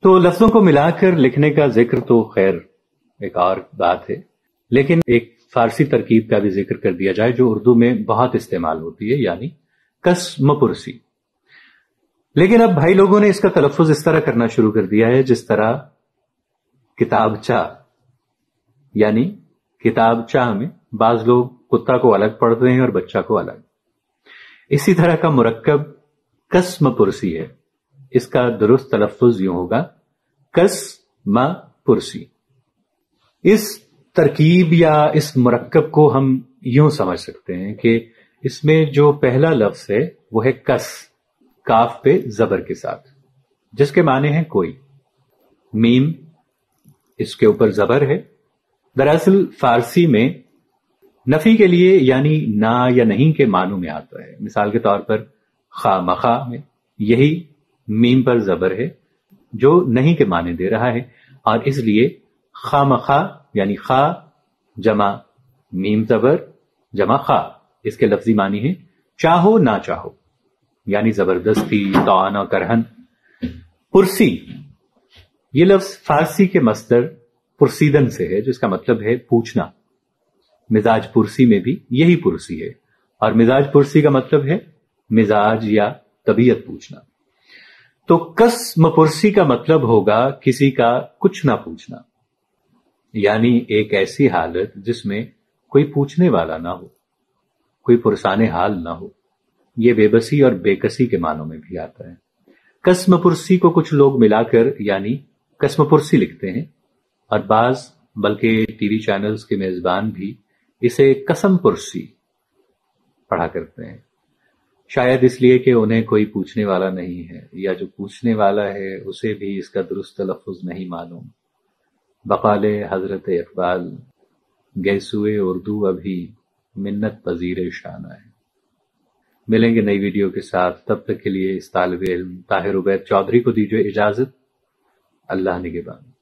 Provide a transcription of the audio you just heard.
تو लफ्जों को मिलाकर लिखने का जिक्र तो खैर एक और बात है, लेकिन एक फारसी तरकीब का भी जिक्र कर दिया जाए जो उर्दू में बहुत इस्तेमाल होती है, यानी कसम पुरसी। लेकिन अब भाई लोगों ने इसका तलफ्फुज इस तरह करना शुरू कर दिया है जिस तरह किताबचा, यानी किताबचा में बाज लोग कुत्ता को अलग पढ़ते हैं और बच्चा को अलग। इसी तरह का मुरक्कब कसम पुरसी है। इसका दुरुस्त तलफ्फुज यूं होगा कसम पुरसी। इस तरकीब या इस मुरक्कब को हम यूं समझ सकते हैं कि इसमें जो पहला लफ्ज है वो है कस, काफ पे जबर के साथ, जिसके माने हैं कोई। मीम इसके ऊपर जबर है। दरअसल फारसी में नफी के लिए यानी ना या नहीं के मानों में आता है। मिसाल के तौर पर खा मखा में यही मीम पर जबर है जो नहीं के माने दे रहा है, और इसलिए खा मखा यानी खा जमा मीम जबर जमा खा, इसके लफ्जी मानी है चाहो ना चाहो, यानी जबरदस्ती, तौन और करहन। पुरसी ये लफ्ज फारसी के मस्दर पुरसीदन से है, जिसका मतलब है पूछना। मिजाज पुरसी में भी यही पुरसी है, और मिजाज पुरसी का मतलब है मिजाज या तबीयत पूछना। तो कसम पुरसी का मतलब होगा किसी का कुछ ना पूछना, यानी एक ऐसी हालत जिसमें कोई पूछने वाला ना हो, कोई पुरसाने हाल ना हो। यह बेबसी और बेकसी के मानों में भी आता है। कसम पुरसी को कुछ लोग मिलाकर यानी कसम पुरसी लिखते हैं, और बाज बल्कि टीवी चैनल्स के मेजबान भी इसे कसम पुरसी पढ़ा करते हैं, शायद इसलिए कि उन्हें कोई पूछने वाला नहीं है, या जो पूछने वाला है उसे भी इसका दुरुस्त तलफ्फुज नहीं मालूम। बकाले हजरत इकबाल गैसुए उर्दू अभी मिन्नत पजीर शाना है। मिलेंगे नई वीडियो के साथ, तब तक के लिए इस तालिब इल्म ताहिर उबैद चौधरी को दीजिए इजाजत। अल्लाह निगहबान।